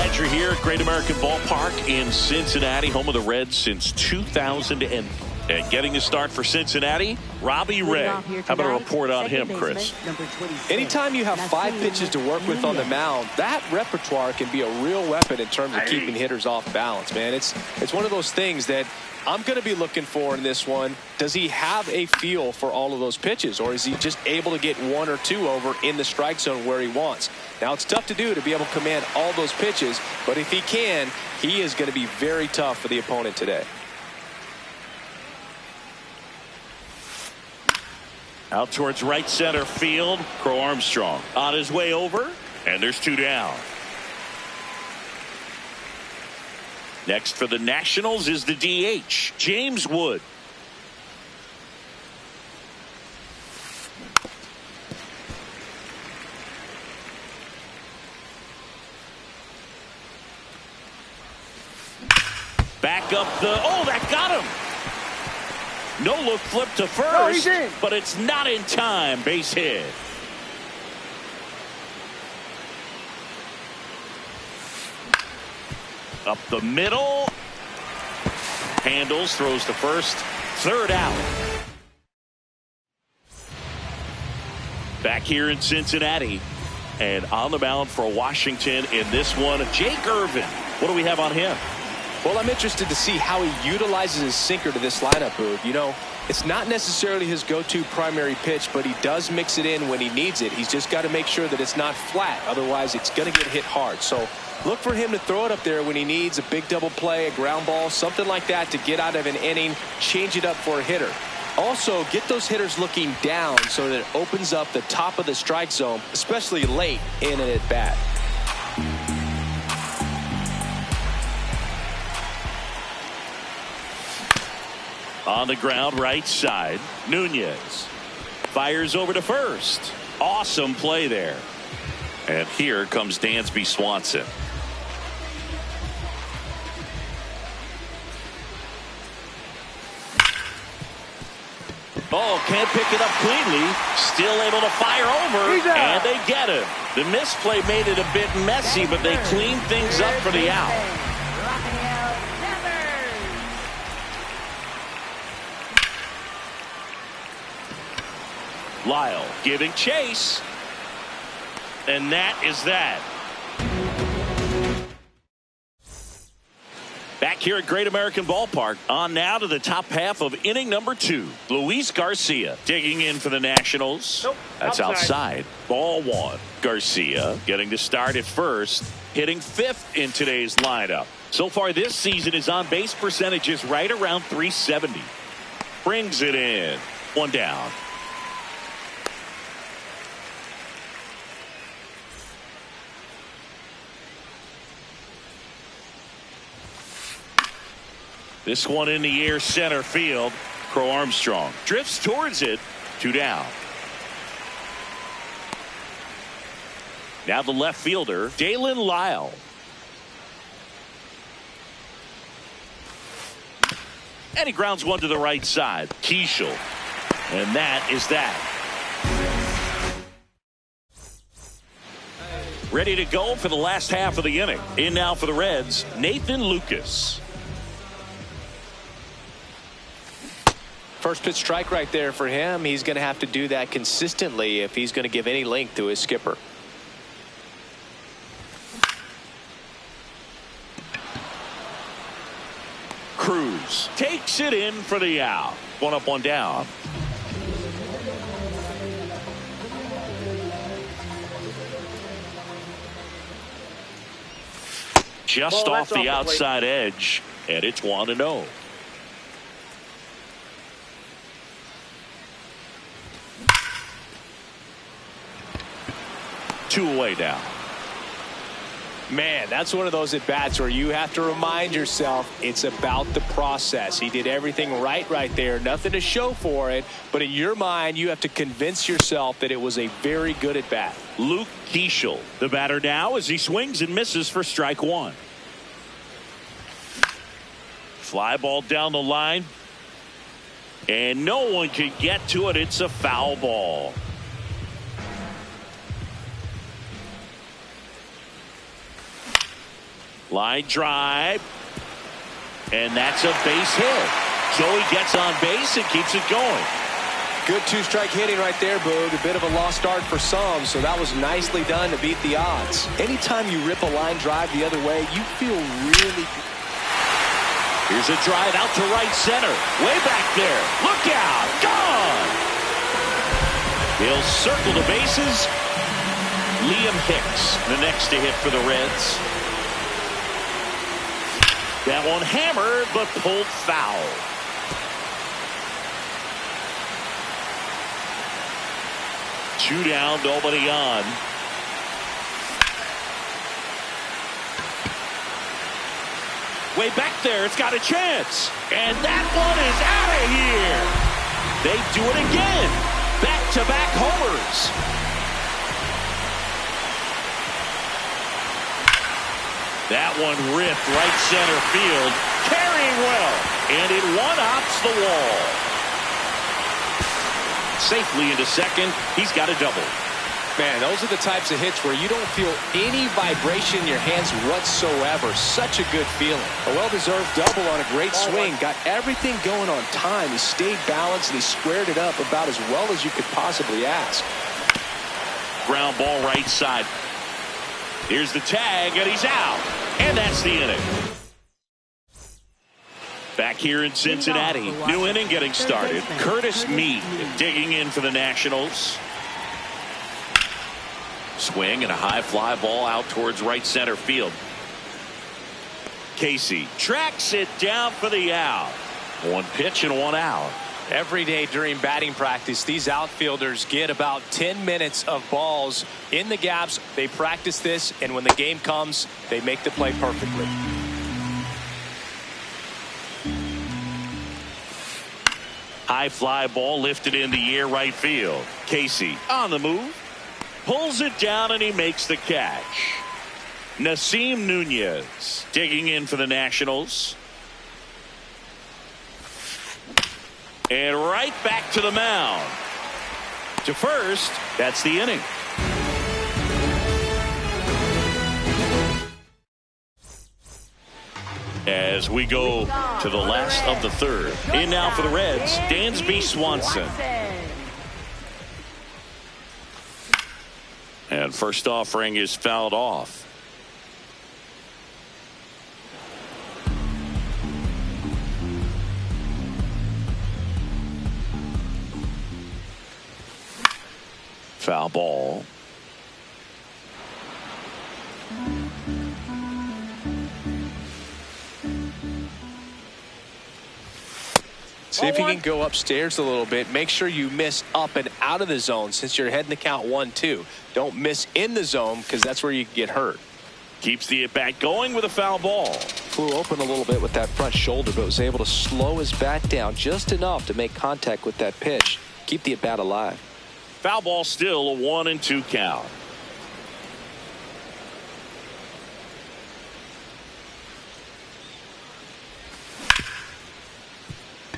Badger here at Great American Ballpark in Cincinnati, home of the Reds since 2000. And getting a start for Cincinnati, Robbie Ray. How about a report on him, Chris? Anytime you have 5 pitches to work with on the mound, that repertoire can be a real weapon in terms of keeping hitters off balance, man. It's one of those things that I'm going to be looking for in this one. Does he have a feel for all of those pitches, or is he just able to get 1 or 2 over in the strike zone where he wants? Now, it's tough to do to be able to command all those pitches, but if he can, he is going to be very tough for the opponent today. Out towards right center field, Crow Armstrong on his way over, and there's 2 down. Next for the Nationals is the DH, James Wood. Back up that got him. No look flip to first, but it's not in time. Base hit. Up the middle. Handles, throws to first. 3rd out. Back here in Cincinnati. And on the mound for Washington in this one, Jake Irvin. What do we have on him? Well, I'm interested to see how he utilizes his sinker to this lineup, Boog. You know, it's not necessarily his go-to primary pitch, but he does mix it in when he needs it. He's just got to make sure that it's not flat. Otherwise, it's going to get hit hard. So look for him to throw it up there when he needs a big double play, a ground ball, something like that to get out of an inning, change it up for a hitter. Also, get those hitters looking down so that it opens up the top of the strike zone, especially late in an at-bat. On the ground, right side, Nunez fires over to first. Awesome play there. And here comes Dansby Swanson. Oh, can't pick it up cleanly. Still able to fire over, and they get him. The misplay made it a bit messy, but they cleaned things up for the out. Lyle giving chase. And that is that. Back here at Great American Ballpark. On now to the top half of inning number 2. Luis Garcia digging in for the Nationals. Nope, that's outside. Ball 1. Garcia getting to start at first. Hitting 5th in today's lineup. So far this season, his on-base percentage is right around .370. Brings it in. 1 down. This one in the air, center field. Crow Armstrong drifts towards it. 2 down. Now the left fielder, Dalen Lyle. And he grounds one to the right side. Keishel. And that is that. Ready to go for the last half of the inning. In now for the Reds, Nathan Lucas. First pitch strike right there for him. He's going to have to do that consistently if he's going to give any length to his skipper. Cruz takes it in for the out. 1 up, 1 down. Just off the outside edge, and it's 1-0. 2 away now. Man, that's one of those at-bats where you have to remind yourself it's about the process. He did everything right there. Nothing to show for it. But in your mind, you have to convince yourself that it was a very good at-bat. Luke Keishel, the batter now, as he swings and misses for strike 1. Fly ball down the line. And no one can get to it. It's a foul ball. Line drive. And that's a base hit. Joey gets on base and keeps it going. Good two-strike hitting right there, Boog. A bit of a lost start for some, so that was nicely done to beat the odds. Anytime you rip a line drive the other way, you feel really good. Here's a drive out to right center. Way back there. Look out. Gone. He'll circle the bases. Liam Hicks, the next to hit for the Reds. That one hammered, but pulled foul. Two down, nobody on. Way back there, it's got a chance. And that one is out of here. They do it again. Back-to-back homers. That one ripped right center field. Carrying well. And it one-hops the wall. Safely into second. He's got a double. Man, those are the types of hits where you don't feel any vibration in your hands whatsoever. Such a good feeling. A well-deserved double on a great swing. Got everything going on time. He stayed balanced and he squared it up about as well as you could possibly ask. Ground ball right side. Here's the tag and he's out. And that's the inning. Back here in Cincinnati. New inning getting started. Curtis Mead digging in for the Nationals. Swing and a high fly ball out towards right center field. Casey tracks it down for the out. One pitch and one out. Every day during batting practice, these outfielders get about 10 minutes of balls in the gaps. They practice this, and when the game comes, they make the play perfectly. High fly ball lifted in the air right field. Casey on the move. Pulls it down and he makes the catch. Nasim Nunez digging in for the Nationals. And right back to the mound. To first, that's the inning. As we go to the last of the third. In now for the Reds, Dansby Swanson. And first offering is fouled off. Foul ball. See if you can go upstairs a little bit. Make sure you miss up and out of the zone since you're heading to count 1-2. Don't miss in the zone because that's where you can get hurt. Keeps the at-bat going with a foul ball. Flew open a little bit with that front shoulder, but was able to slow his bat down just enough to make contact with that pitch. Keep the at-bat alive. Foul ball still a 1-2 count.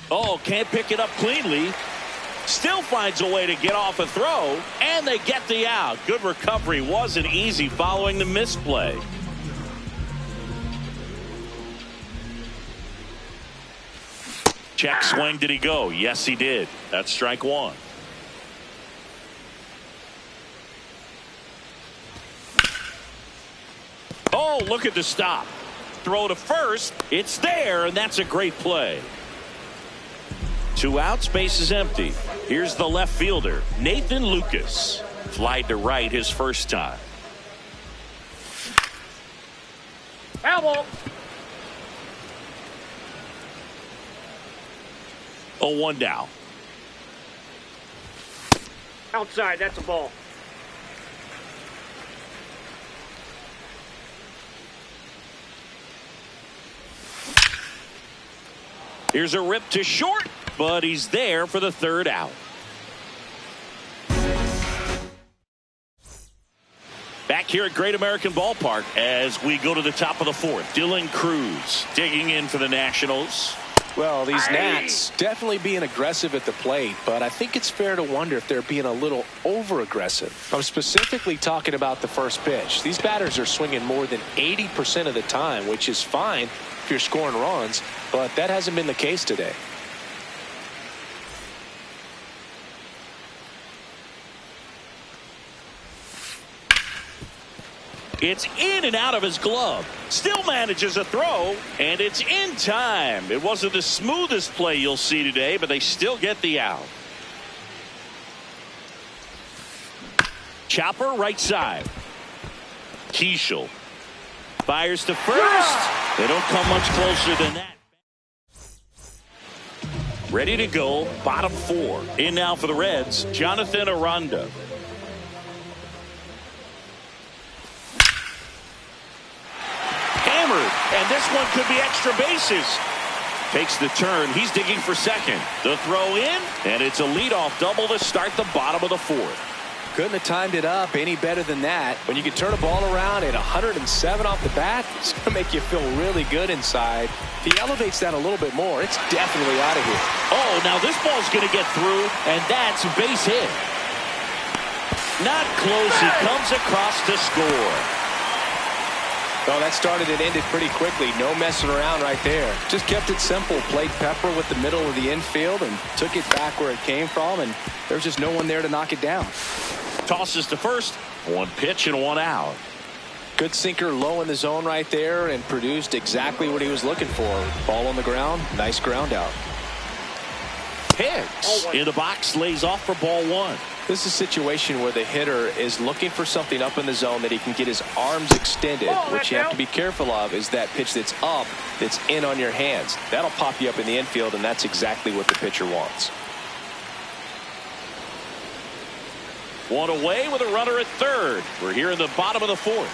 Oh, can't pick it up cleanly. Still finds a way to get off a throw, and they get the out. Good recovery. Wasn't easy following the misplay. Check swing. Did he go? Yes, he did. That's strike one. Oh, look at the stop. Throw to first. It's there, and that's a great play. 2 outs, base is empty. Here's the left fielder, Nathan Lucas. Flied to right his first time. Foul ball. 0-1 down. Outside, that's a ball. Here's a rip to short, but he's there for the third out. Back here at Great American Ballpark as we go to the top of the fourth. Dylan Cruz digging in for the Nationals. Well, these Nats definitely being aggressive at the plate, but I think it's fair to wonder if they're being a little over-aggressive. I'm specifically talking about the first pitch. These batters are swinging more than 80% of the time, which is fine if you're scoring runs, but that hasn't been the case today. It's in and out of his glove. Still manages a throw, and it's in time. It wasn't the smoothest play you'll see today, but they still get the out. Chopper right side. Keishel fires to first. They don't come much closer than that. Ready to go, bottom four. In now for the Reds, Jonathan Aranda. And this one could be extra bases. Takes the turn. He's digging for second. The throw in, and it's a leadoff double to start the bottom of the fourth. Couldn't have timed it up any better than that. When you can turn a ball around at 107 off the bat, it's going to make you feel really good inside. If he elevates that a little bit more, it's definitely out of here. Oh, now this ball's going to get through, and that's a base hit. Not close. He comes across to score. Well, that started and ended pretty quickly. No messing around right there. Just kept it simple. Played Pepper with the middle of the infield and took it back where it came from, and there's just no one there to knock it down. Tosses to first. One pitch and one out. Good sinker low in the zone right there and produced exactly what he was looking for. Ball on the ground. Nice ground out. Hicks in the box, lays off for ball one. This is a situation where the hitter is looking for something up in the zone that he can get his arms extended. What you have to be careful of is that pitch that's up, that's in on your hands. That'll pop you up in the infield, and that's exactly what the pitcher wants. One away with a runner at third. We're here in the bottom of the fourth.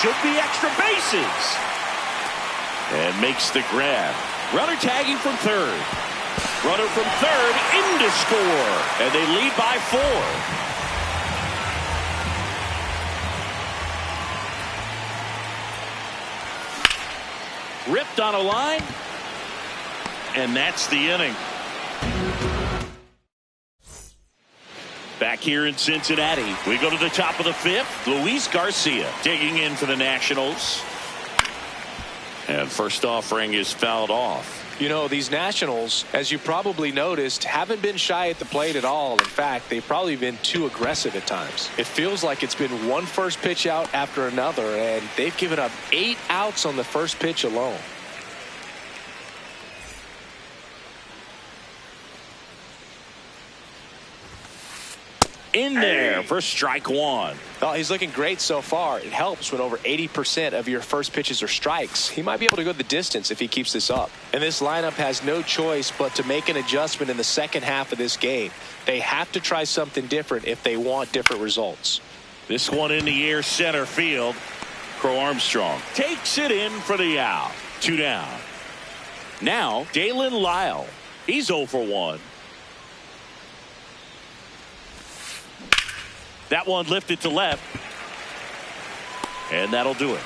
Should be extra bases. And makes the grab. Runner tagging from third. Runner from third in to score. And they lead by 4. Ripped on a line. And that's the inning. Back here in Cincinnati, we go to the top of the fifth. Luis Garcia digging in for the Nationals. And first offering is fouled off. You know, these Nationals, as you probably noticed, haven't been shy at the plate at all. In fact, they've probably been too aggressive at times. It feels like it's been one first pitch out after another, and they've given up 8 outs on the first pitch alone. In there for strike one. Well, he's looking great so far. It helps when over 80% of your first pitches are strikes. He might be able to go the distance if he keeps this up. And this lineup has no choice but to make an adjustment in the second half of this game. They have to try something different if they want different results. This one in the air center field. Crow Armstrong takes it in for the out. 2 down. Now Dalen Lyle. He's 0 for 1. That one lifted to left. And that'll do it.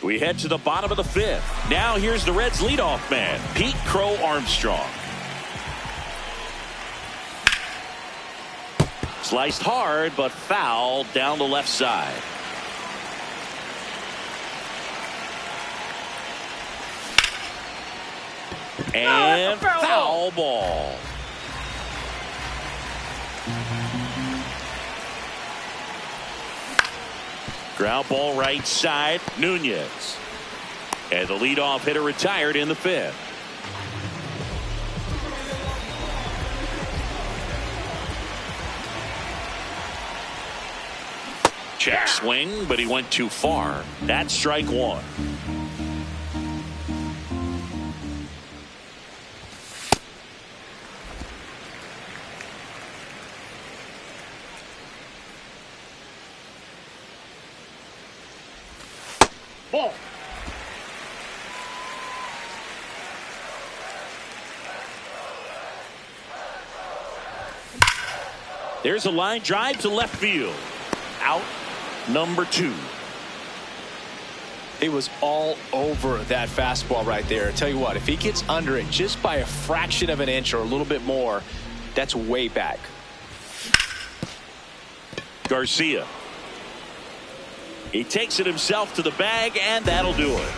We head to the bottom of the fifth. Now here's the Reds leadoff man, Pete Crow Armstrong. Sliced hard, but fouled down the left side. And foul ball. Ground ball right side, Nunez. And the leadoff hitter retired in the fifth. Check swing, but he went too far. That's strike one. Ball. There's a line drive to left field. Out. number 2. He was all over that fastball right there. I tell you what, if he gets under it just by a fraction of an inch or a little bit more, that's way back. Garcia. He takes it himself to the bag, and that'll do it.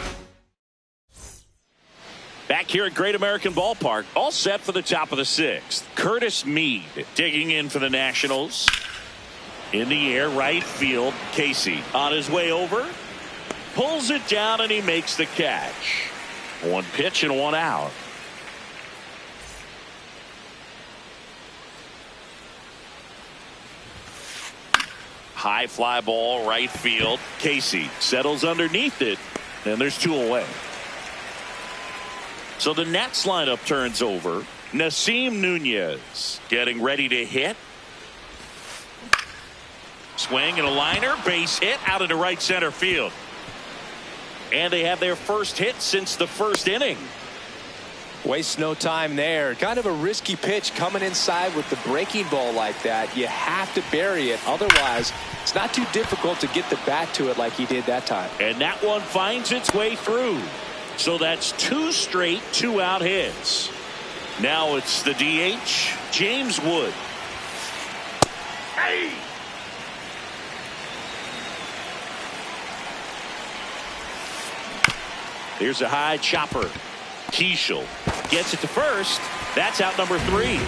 Back here at Great American Ballpark, all set for the top of the 6th. Curtis Mead digging in for the Nationals. In the air, right field. Casey on his way over. Pulls it down, and he makes the catch. 1 pitch and 1 out. High fly ball, right field. Casey settles underneath it, and there's 2 away. So the Nats lineup turns over. Nasim Nunez getting ready to hit. Swing and a liner, base hit out into right center field. And they have their first hit since the first inning. Waste no time there. Kind of a risky pitch coming inside with the breaking ball like that. You have to bury it. Otherwise, it's not too difficult to get the bat to it like he did that time. And that one finds its way through. So that's 2 straight 2-out hits. Now it's the DH, James Wood. Hey! Here's a high chopper. Keishel gets it to first. That's out number 3.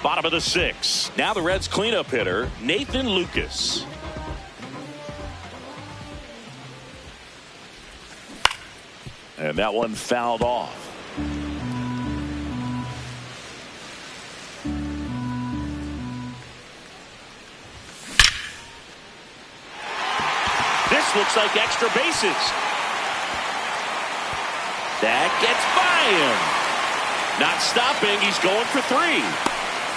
Bottom of the 6th. Now the Reds cleanup hitter, Nathan Lucas. And that one fouled off. This looks like extra bases. That gets by him. Not stopping. He's going for 3.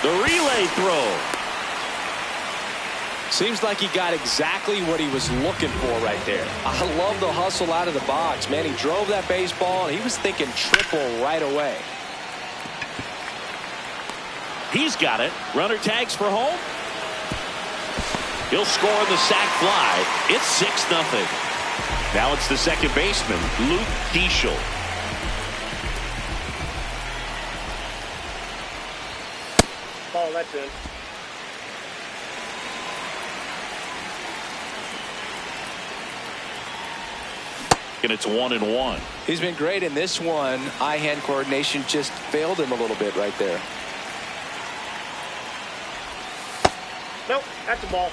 The relay throw. Seems like he got exactly what he was looking for right there. I love the hustle out of the box, man. He drove that baseball, and he was thinking triple right away. He's got it. Runner tags for home. He'll score on the sac fly. It's 6-0. Now it's the second baseman, Luke Keishel. Oh, that's in. And it's 1-1. He's been great in this one. Eye-hand coordination just failed him a little bit right there. Nope, that's a ball.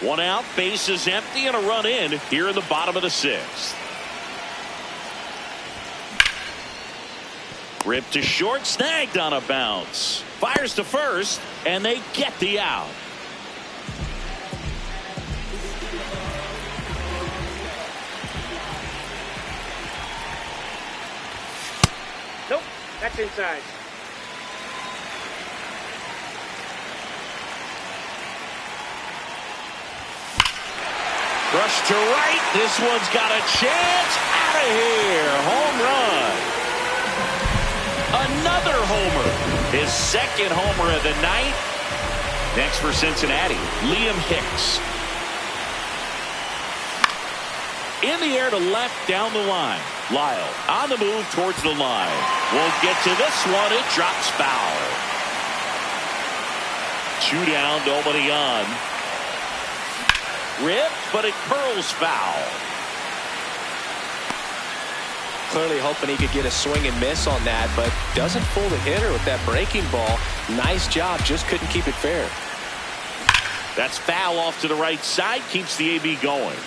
1 out, base is empty, and a run in here in the bottom of the 6th. Ripped to short, snagged on a bounce. Fires to first, and they get the out. Nope, that's inside. Rush to right. This one's got a chance. Out of here. Home run. Another homer. His second homer of the night. Next for Cincinnati, Liam Hicks. In the air to left down the line. Lyle on the move towards the line. Won't get to this one. It drops foul. 2 down, nobody on. Rip, but it curls foul. Clearly hoping he could get a swing and miss on that, but doesn't fool the hitter with that breaking ball. Nice job, just couldn't keep it fair. That's foul off to the right side, keeps the AB going.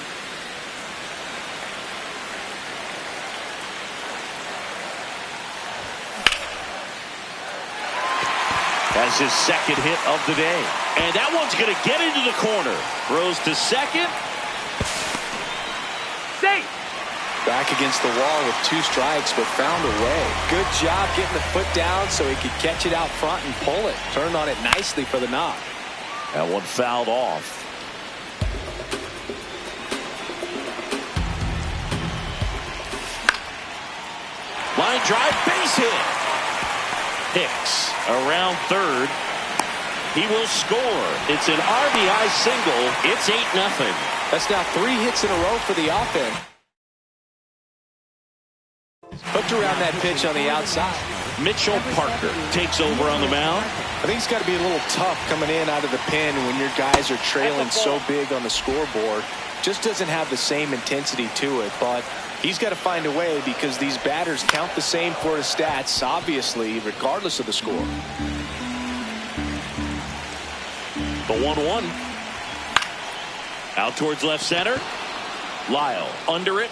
That's his second hit of the day. And that one's going to get into the corner. Throws to second. Safe. Back against the wall with 2 strikes, but found a way. Good job getting the foot down so he could catch it out front and pull it. Turned on it nicely for the knock. That one fouled off. Line drive, base hit. Hicks around third. He will score. It's an RBI single. It's 8-0. That's now 3 hits in a row for the offense. Hooked around that pitch on the outside. Mitchell Parker takes over on the mound. I think it's got to be a little tough coming in out of the pen when your guys are trailing so big on the scoreboard. Just doesn't have the same intensity to it, but he's got to find a way because these batters count the same for his stats, obviously, regardless of the score. The 1-1. Out towards left center. Lyle under it.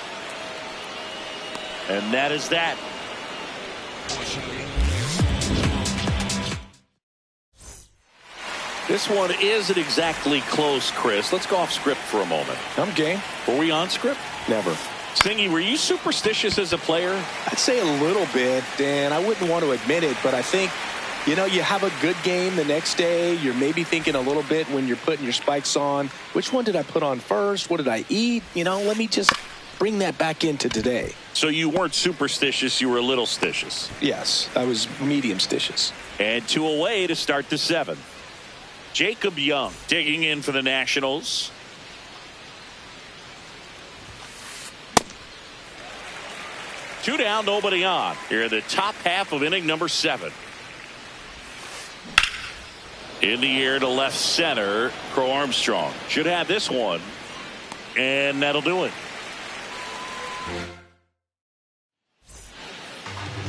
And that is that. This one isn't exactly close, Chris. Let's go off script for a moment. I'm game. Were we on script? Never. Stingy, were you superstitious as a player? I'd say a little bit, and I wouldn't want to admit it, but I think, you know, you have a good game the next day. You're maybe thinking a little bit when you're putting your spikes on. Which one did I put on first? What did I eat? You know, let me just bring that back into today. So you weren't superstitious, you were a little stitious. Yes, I was medium stitious. And 2 away to start the 7th. Jacob Young digging in for the Nationals. Two down, nobody on. Here in the top half of inning number 7. In the air to left center, Crow Armstrong should have this one, and that'll do it.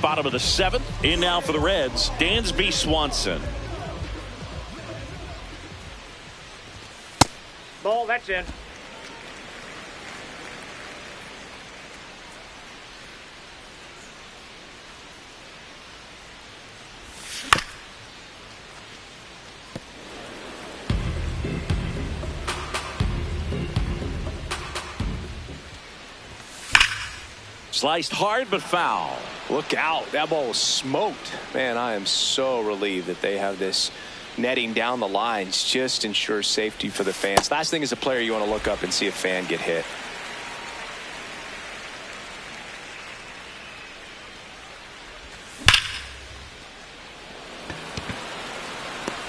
Bottom of the 7th. In now for the Reds, Dansby Swanson. Ball, that's in. Sliced hard but foul. Look out. That ball was smoked. Man, I am so relieved that they have this netting down the lines. Just ensures safety for the fans. Last thing as a player, you want to look up and see a fan get hit.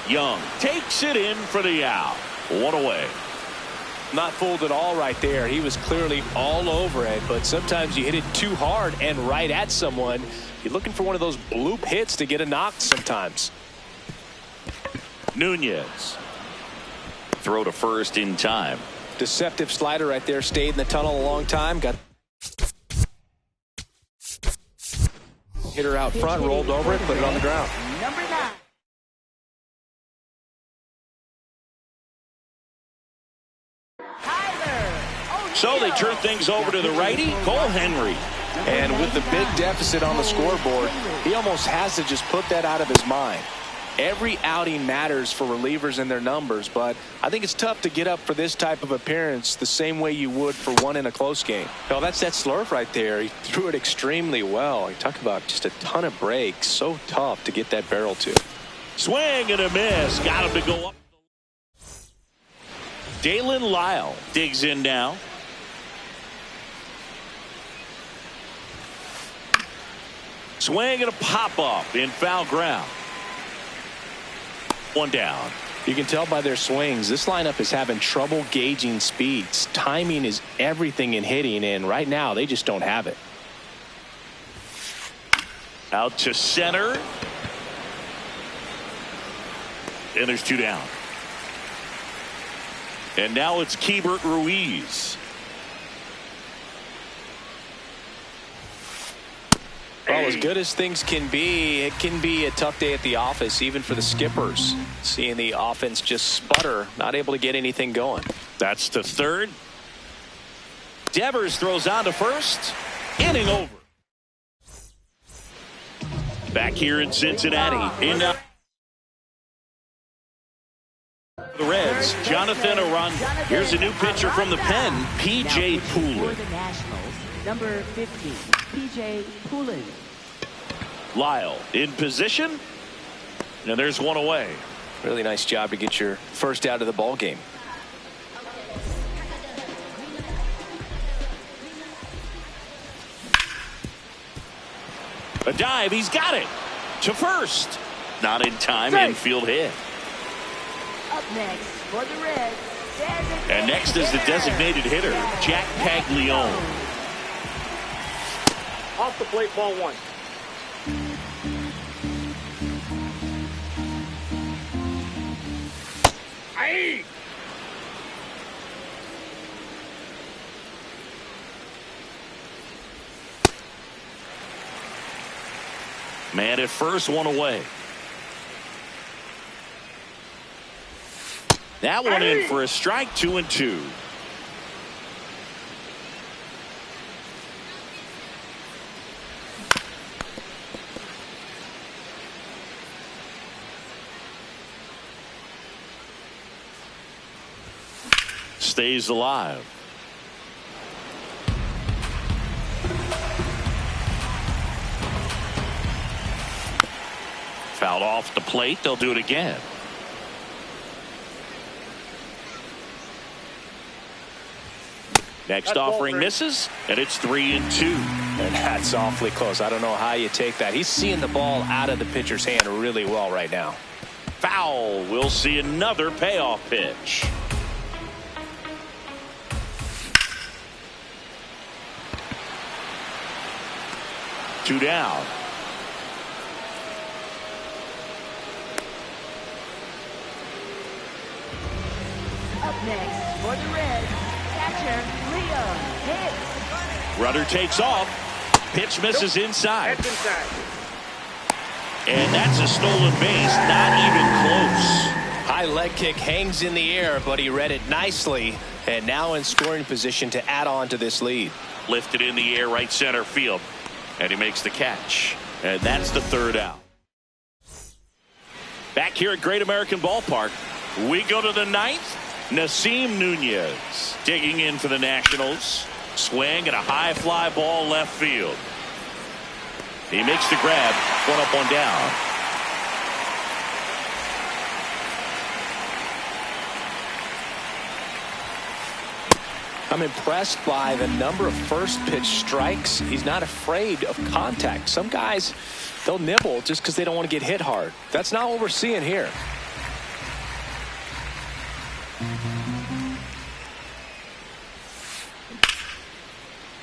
Young takes it in for the out. 1 away. Not fooled at all right there. He was clearly all over it, but sometimes you hit it too hard and right at someone. You're looking for one of those bloop hits to get a knock sometimes. Nunez. Throw to first in time. Deceptive slider right there. Stayed in the tunnel a long time. Got hitter out front, rolled over it, put it on the ground. Number 9. So they turn things over to the righty, Cole Henry. And with the big deficit on the scoreboard, he almost has to just put that out of his mind. Every outing matters for relievers and their numbers, but I think it's tough to get up for this type of appearance the same way you would for one in a close game. No, that's that slurve right there. He threw it extremely well. You talk about just a ton of breaks. So tough to get that barrel to. Swing and a miss. Got him to go up. Dalen Lyle digs in now. Swing and a pop-up in foul ground. 1 down. You can tell by their swings, this lineup is having trouble gauging speeds. Timing is everything in hitting, and right now they just don't have it. Out to center. And there's 2 down. And now it's Keibert Ruiz. Well, as good as things can be, it can be a tough day at the office, even for the skippers. Seeing the offense just sputter, not able to get anything going. That's the 3rd. Devers throws on to first. Inning over. Back here in Cincinnati. In the Reds, Jonathan Aranda. Here's a new pitcher from the pen, P.J. Poulin. Number 50, P.J. Poulin. Lyle in position. And there's 1 away. Really nice job to get your first out of the ball game. A dive. He's got it. To first. Not in time. Infield hit. Up next for the Reds. And next is the designated hitter, Jack Paglione. Off the plate, ball one. Aye. Man at first, one away. That one in for a strike, 2-2. Stays alive. Fouled off the plate. They'll do it again. Next offering misses, and it's 3-2. And that's awfully close. I don't know how you take that. He's seeing the ball out of the pitcher's hand really well right now. Foul. We'll see another payoff pitch. Two down. Up next for the Reds, catcher Leon Hicks. Runner takes off. Pitch misses inside. That's inside. And that's a stolen base. Not even close. High leg kick hangs in the air, but he read it nicely. And now in scoring position to add on to this lead. Lifted in the air, right center field. And he makes the catch. And that's the third out. Back here at Great American Ballpark, we go to the ninth. Nasim Nunez digging in for the Nationals. Swing and a high fly ball left field. He makes the grab. One up, one down. I'm impressed by the number of first pitch strikes. He's not afraid of contact. Some guys, they'll nibble just because they don't want to get hit hard. That's not what we're seeing here.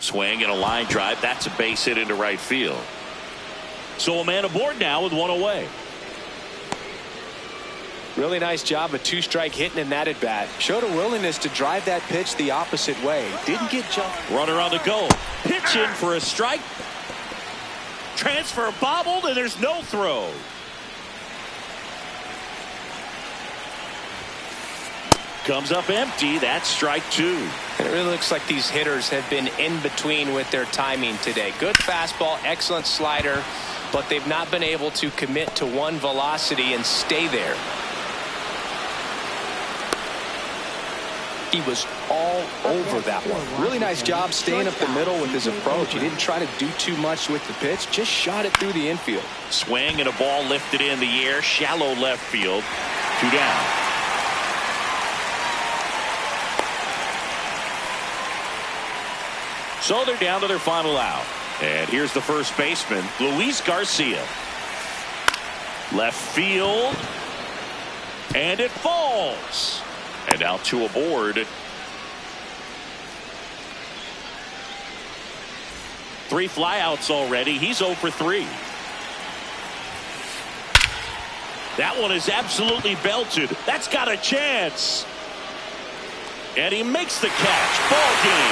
Swing and a line drive. That's a base hit into right field. So a man aboard now with one away. Really nice job, a two-strike hitting in that at bat. Showed a willingness to drive that pitch the opposite way. Didn't get jumped. Runner on the go. Pitch in for a strike. Transfer bobbled, and there's no throw. Comes up empty. That's strike two. And it really looks like these hitters have been in between with their timing today. Good fastball, excellent slider, but they've not been able to commit to one velocity and stay there. He was all over that one. Really nice job staying up the middle with his approach. He didn't try to do too much with the pitch, just shot it through the infield. Swing and a ball lifted in the air, shallow left field. Two down. So they're down to their final out. And here's the first baseman, Luis Garcia. Left field. And it falls. And now two aboard. 3 flyouts already. He's 0 for 3. That one is absolutely belted. That's got a chance. And he makes the catch. Ball game.